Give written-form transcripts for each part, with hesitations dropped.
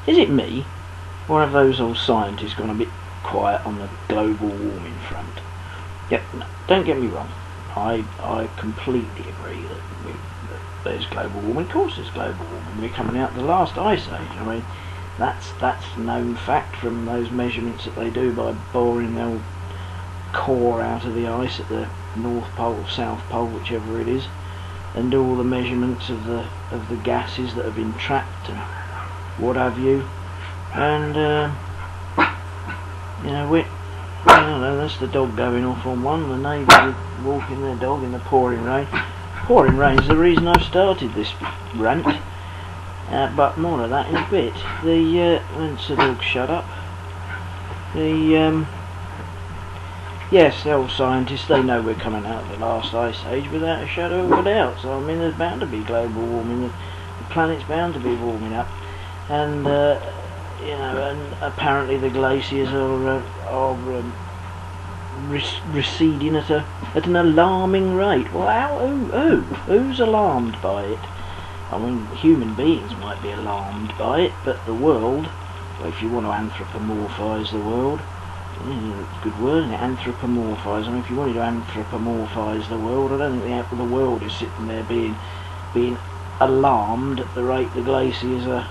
Is it me, or have those old scientists gone a bit quiet on the global warming front? Yep, no, don't get me wrong. I completely agree that there's global warming. Of course there's global warming. We're coming out of the last ice age. I mean, that's known fact from those measurements that they do by boring the old core out of the ice at the North Pole, South Pole, whichever it is, and do all the measurements of the gases that have been trapped and what have you. And you know, I don't know, that's the dog going off on one. The neighbours are walking their dog in the pouring rain. Pouring rain's the reason I've started this rant. But more of that in a bit. Once the dog shut up. Yes, the old scientists, they know we're coming out of the last ice age without a shadow of a doubt. So I mean, there's bound to be global warming. The planet's bound to be warming up, and you know, and apparently the glaciers are receding at an alarming rate. Well, who's alarmed by it? I mean, human beings might be alarmed by it, but the world, well, if you want to anthropomorphise the world, good word, isn't it? Anthropomorphise. I mean, if you wanted to anthropomorphise the world, I don't think the world is sitting there being alarmed at the rate the glaciers are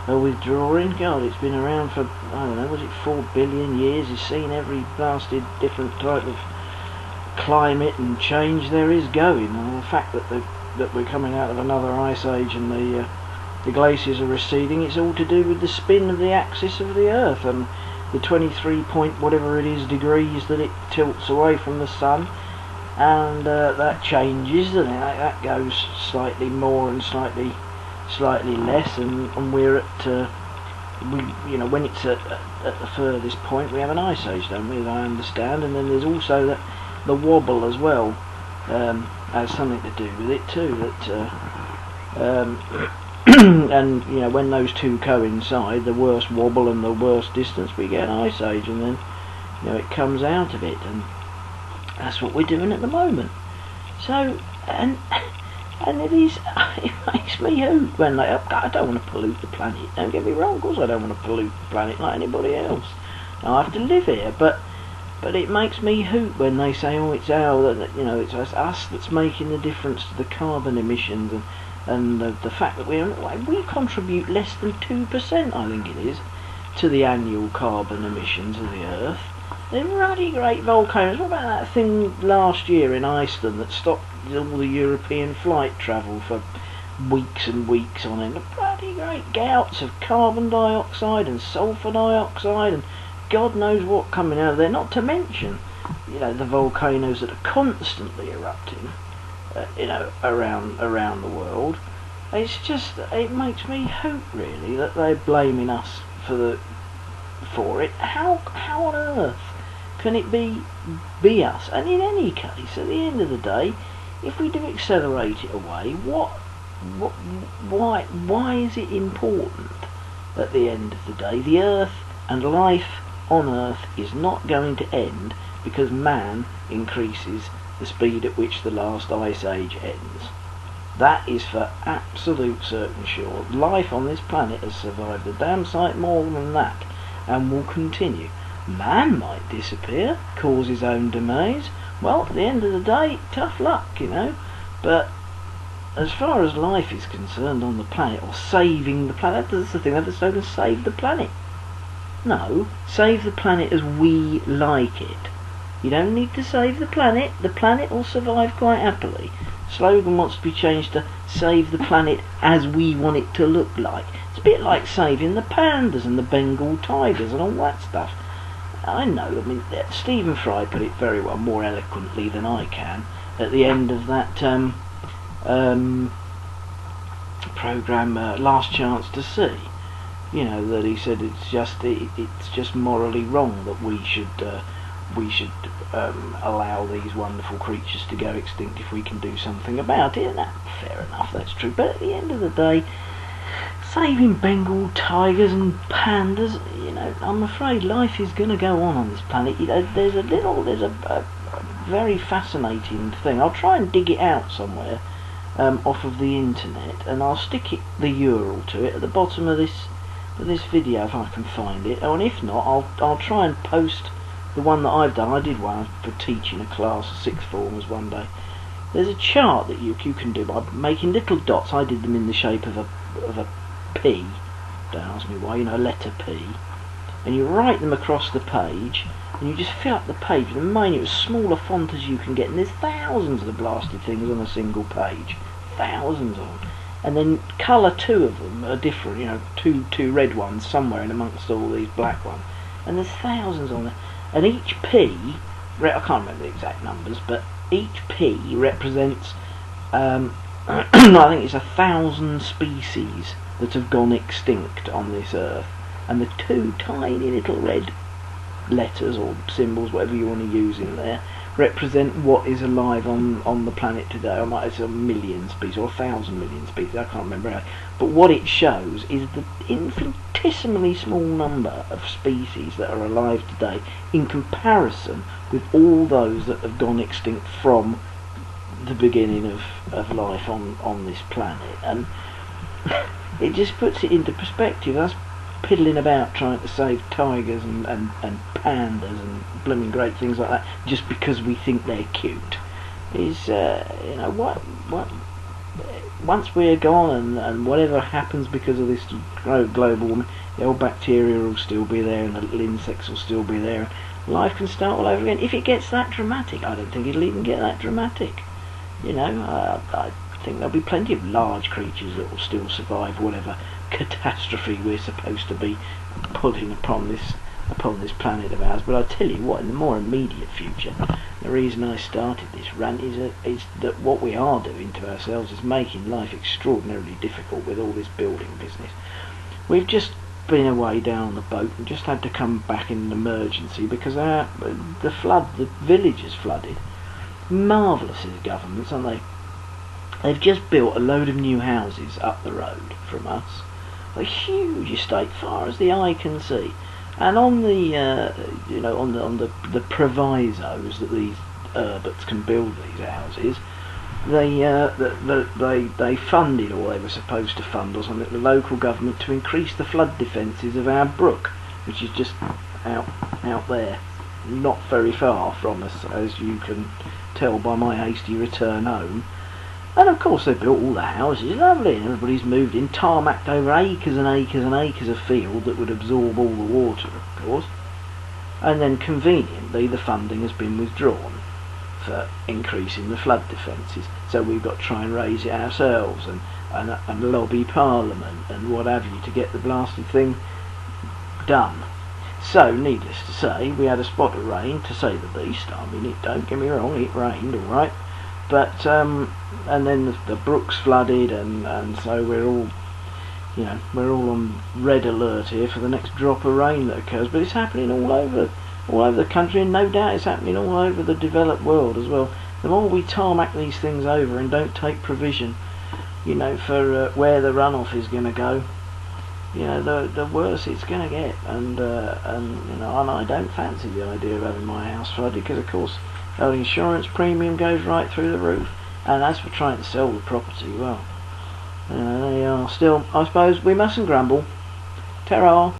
withdrawing. God, it's been around for, I don't know, was it 4 billion years? It's seen every blasted different type of climate and change there is going. And the fact that we're coming out of another ice age and the glaciers are receding, it's all to do with the spin of the axis of the Earth and the 23 point whatever it is degrees that it tilts away from the sun, and that changes, and that goes slightly more and slightly less, and we're at you know, when it's at the furthest point we have an ice age, don't we, as I understand. And then there's also the wobble as well, has something to do with it too, that and you know, when those two coincide, the worst wobble and the worst distance, we get an ice age, and then you know, it comes out of it, and that's what we're doing at the moment. So and it makes me hoot when I don't want to pollute the planet, don't get me wrong, of course I don't want to pollute the planet like anybody else. I have to live here, but it makes me hoot when they say, oh, it's you know, it's us that's making the difference to the carbon emissions, and the fact that we contribute less than 2%, I think it is, to the annual carbon emissions of the Earth. They're bloody great volcanoes. What about that thing last year in Iceland that stopped all the European flight travel for weeks and weeks on end? The bloody great gouts of carbon dioxide and sulfur dioxide and God knows what coming out of there. Not to mention, you know, the volcanoes that are constantly erupting, you know, around the world. It's just, it makes me hope really that they're blaming us for it. How on earth can it be us? And in any case, at the end of the day, if we do accelerate it away, why is it important? At the end of the day, the Earth and life on Earth is not going to end because man increases the speed at which the last ice age ends. That is for absolute certain sure. Life on this planet has survived a damn sight more than that, and will continue. Man might disappear, cause his own demise. Well, at the end of the day, tough luck, you know. But as far as life is concerned on the planet, or saving the planet, that's the thing, that's to save the planet. No, save the planet as we like it. You don't need to save the planet will survive quite happily. The slogan wants to be changed to save the planet as we want it to look like. It's a bit like saving the pandas and the Bengal tigers and all that stuff. I know, I mean, Stephen Fry put it very well, more eloquently than I can, at the end of that programme, Last Chance to See. You know, that he said it's just morally wrong that we should allow these wonderful creatures to go extinct if we can do something about it. And fair enough, that's true. But at the end of the day, saving Bengal tigers and pandas, you know, I'm afraid life is going to go on this planet. You know, there's a very fascinating thing. I'll try and dig it out somewhere off of the internet, and I'll stick the URL to it at the bottom of this for this video if I can find it, and if not, I'll try and post the one that I've done. I did one for teaching a class of sixth formers one day. There's a chart that you can do by making little dots. I did them in the shape of a P. Don't ask me why, a letter P. And you write them across the page, and you just fill up the page with as smaller font as you can get. And there's thousands of the blasted things on a single page, thousands of them. And then colour two of them are different. Two red ones somewhere in amongst all these black ones. And there's thousands on there. And each P, I can't remember the exact numbers, but each P represents, I think it's 1,000 species that have gone extinct on this earth. And the two tiny little red letters or symbols, whatever you want to use in there, represent what is alive on the planet today. I might say a million species or 1,000 million species, I can't remember how. But what it shows is the infinitesimally small number of species that are alive today in comparison with all those that have gone extinct from the beginning of life on this planet. And it just puts it into perspective. Us piddling about trying to save tigers and pandas and blooming great things like that just because we think they're cute is what once we're gone and whatever happens because of this global warming, the old bacteria will still be there and the little insects will still be there and life can start all over again. If it gets that dramatic, I don't think it'll even get that dramatic. I think there'll be plenty of large creatures that will still survive whatever catastrophe we're supposed to be putting upon this planet of ours. But I tell you what, in the more immediate future, the reason I started this rant is that what we are doing to ourselves is making life extraordinarily difficult with all this building business. We've just been away down on the boat and just had to come back in an emergency because the village is flooded. Marvellous as governments, aren't they? They've just built a load of new houses up the road from us, a huge estate, far as the eye can see. And on the on the provisos that these Herberts can build these houses, they funded, or they were supposed to fund, or something, the local government to increase the flood defences of our brook, which is just out there, not very far from us, as you can tell by my hasty return home. And of course they built all the houses, lovely, and everybody's moved in, tarmacked over acres and acres and acres of field that would absorb all the water, of course. And then conveniently the funding has been withdrawn for increasing the flood defences. So we've got to try and raise it ourselves and lobby Parliament and what have you to get the blasted thing done. So, needless to say, we had a spot of rain, to say the least. I mean, don't get me wrong, it rained, alright. But and then the brook's flooded, and so we're all on red alert here for the next drop of rain that occurs. But it's happening all over the country, and no doubt it's happening all over the developed world as well. The more we tarmac these things over and don't take provision, for where the runoff is going to go, the worse it's going to get. And I don't fancy the idea of having my house flooded because, of course, the insurance premium goes right through the roof. And as for trying to sell the property, well, they are still, I suppose we mustn't grumble. Ta-ra.